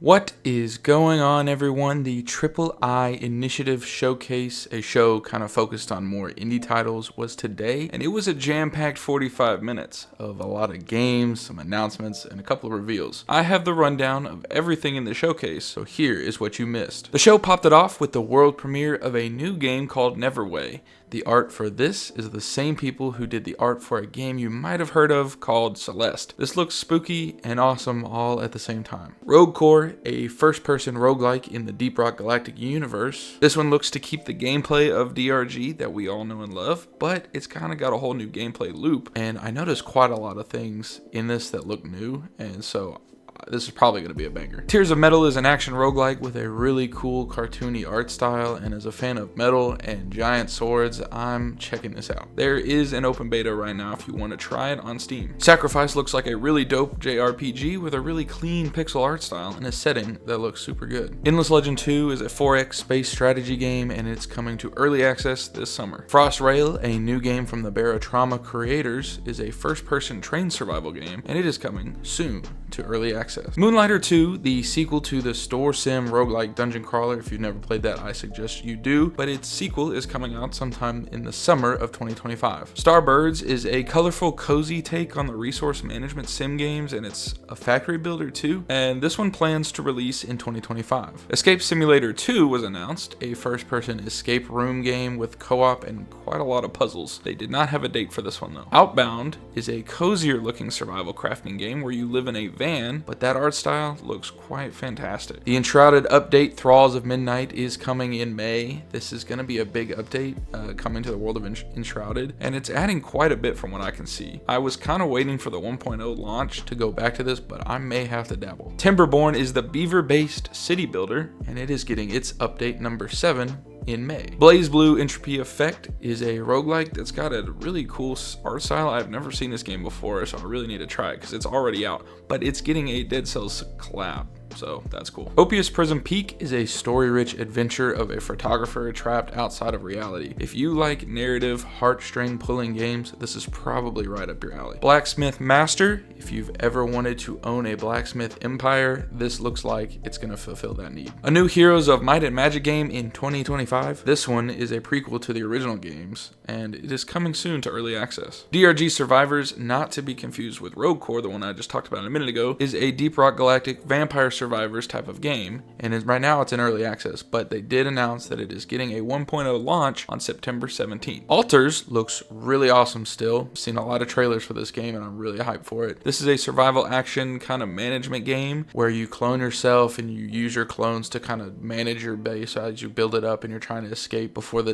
What is going on, everyone? The Triple I Initiative Showcase, a show kind of focused on more indie titles, was today, and it was a jam-packed 45 minutes of a lot of games, some announcements, and a couple of reveals. I have the rundown of everything in the showcase, so here is what you missed. The show popped it off with the world premiere of a new game called Neverway. The art for this is the same people who did the art for a game you might have heard of called Celeste. This looks spooky and awesome all at the same time. Rouge Core, a first-person roguelike in the Deep Rock Galactic universe. This one looks to keep the gameplay of DRG that we all know and love, but it's kind of got a whole new gameplay loop, and I noticed quite a lot of things in this that look new, and so this is probably going to be a banger. Tears of Metal is an action roguelike with a really cool cartoony art style, and as a fan of metal and giant swords, I'm checking this out. There is an open beta right now if you want to try it on Steam. Sacrifire looks like a really dope JRPG with a really clean pixel art style and a setting that looks super good. Endless Legend 2 is a 4X space strategy game, and it's coming to early access this summer. Frostrail, a new game from the Barotrauma creators, is a first-person train survival game, and it is coming soon to early access. Moonlighter 2, the sequel to the store sim roguelike dungeon crawler. If you've never played that, I suggest you do, but its sequel is coming out sometime in the summer of 2025. Starbirds is a colorful, cozy take on the resource management sim games, and it's a factory builder too, and this one plans to release in 2025. Escape Simulator 2 was announced, a first-person escape room game with co-op and quite a lot of puzzles. They did not have a date for this one though. Outbound is a cozier-looking survival crafting game where you live in a van, but that art style looks quite fantastic. The Enshrouded update, Thralls of Midnight, is coming in May. This is going to be a big update coming to the world of Enshrouded, and it's adding quite a bit from what I can see. I was kind of waiting for the 1.0 launch to go back to this, but I may have to dabble. Timberborne is the beaver-based city builder, and it is getting its update number 7 in May. BlazBlue Entropy Effect is a roguelike that's got a really cool art style. I've never seen this game before, so I really need to try it because it's already out, but it's getting a Dead Cells collab, so that's cool. Opus Prism Peak is a story-rich adventure of a photographer trapped outside of reality. If you like narrative, heartstring-pulling games, this is probably right up your alley. Blacksmith Master, if you've ever wanted to own a blacksmith empire, this looks like it's going to fulfill that need. A new Heroes of Might and Magic game in 2025. This one is a prequel to the original games, and it is coming soon to early access. DRG Survivors, not to be confused with Rouge Core, the one I just talked about a minute ago, is a Deep Rock Galactic vampire survivors type of game, and right now it's in early access, but they did announce that it is getting a 1.0 launch on September 17th. Alters looks really awesome still. I've seen a lot of trailers for this game and I'm really hyped for it. This is a survival action kind of management game where you clone yourself and you use your clones to kind of manage your base as you build it up and you're trying to escape before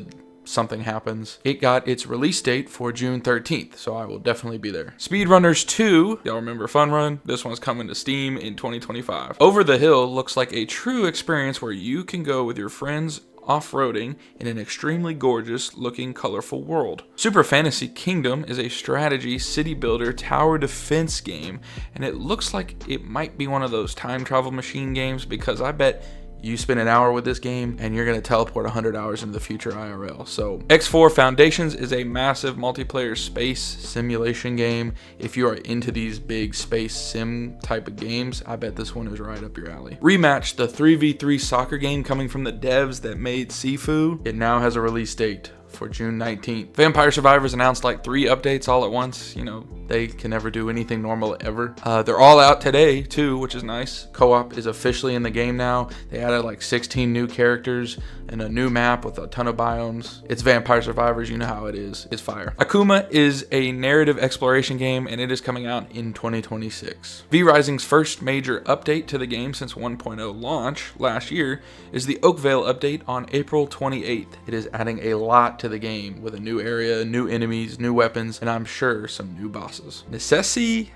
something happens. It got its release date for June 13th, so I will definitely be there. Speedrunners 2, y'all remember Fun Run? This one's coming to Steam in 2025. Over the Hill looks like a true experience where you can go with your friends off-roading in an extremely gorgeous looking colorful world. Super Fantasy Kingdom is a strategy city builder tower defense game, and it looks like it might be one of those time travel machine games because I bet you spend an hour with this game and you're going to teleport 100 hours into the future IRL. So X4 Foundations is a massive multiplayer space simulation game. If you are into these big space sim type of games, I bet this one is right up your alley. Rematch, the 3v3 soccer game coming from the devs that made Sifu, it now has a release date for June 19th. Vampire Survivors announced like 3 updates all at once. You know, they can never do anything normal ever. They're all out today too, which is nice. Co-op is officially in the game now. They added like 16 new characters and a new map with a ton of biomes. It's Vampire Survivors, you know how it is. It's fire. Ikuma is a narrative exploration game, and it is coming out in 2026. Vrising's first major update to the game since 1.0 launch last year is the Oakveil update on April 28th. It is adding a lot to the game with a new area, new enemies, new weapons, and I'm sure some new bosses. Neccesse,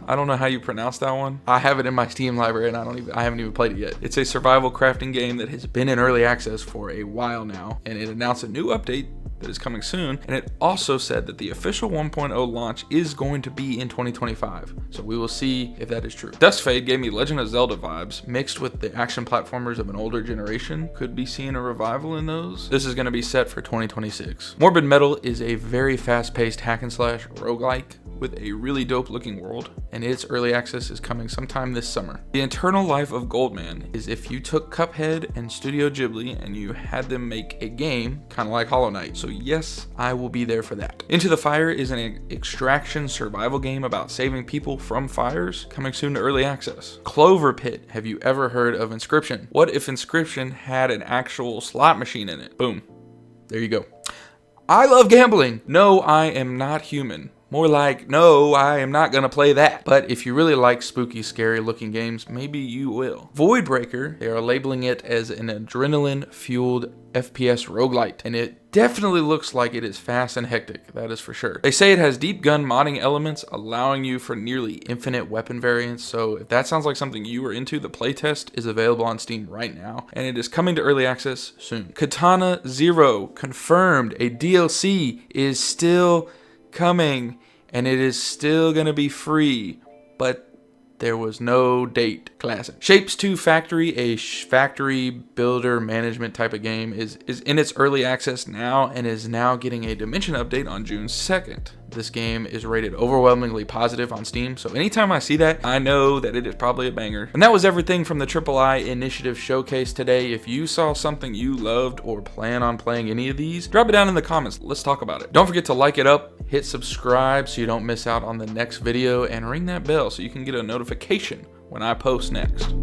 I don't know how you pronounce that one. I have it in my Steam library and I haven't even played it yet. It's a survival crafting game that has been in early access for a while now, and it announced a new update that is coming soon, and it also said that the official 1.0 launch is going to be in 2025. So we will see if that is true. Duskfade gave me Legend of Zelda vibes, mixed with the action platformers of an older generation. Could be seeing a revival in those. This is going to be set for 2026. Morbid Metal is a very fast-paced hack and slash roguelike with a really dope looking world, and its early access is coming sometime this summer. The Eternal Life of Goldman is if you took Cuphead and Studio Ghibli and you had them make a game kind of like Hollow Knight. So yes, I will be there for that. Into the Fire is an extraction survival game about saving people from fires, coming soon to early access. Cloverpit, have you ever heard of Inscription? What if Inscription had an actual slot machine in it? Boom. There you go. I love gambling. No, I am not human. More like, no, I am not gonna play that. But if you really like spooky, scary looking games, maybe you will. Voidbreaker, they are labeling it as an adrenaline-fueled FPS roguelite, and it definitely looks like it is fast and hectic, that is for sure. They say it has deep gun modding elements, allowing you for nearly infinite weapon variants, so if that sounds like something you are into, the playtest is available on Steam right now, and it is coming to early access soon. Katana Zero, confirmed, a DLC is still coming, and it is still gonna be free, but there was no date. Classic. Shapes2 Factory, a factory builder management type of game, is in its early access now and is now getting a Dimension update on June 2nd. This game is rated overwhelmingly positive on Steam, so anytime I see that, I know that it is probably a banger. And that was everything from the III Initiative Showcase today. If you saw something you loved or plan on playing any of these, drop it down in the comments. Let's talk about it. Don't forget to like it up, hit subscribe so you don't miss out on the next video, and ring that bell so you can get a notification when I post next.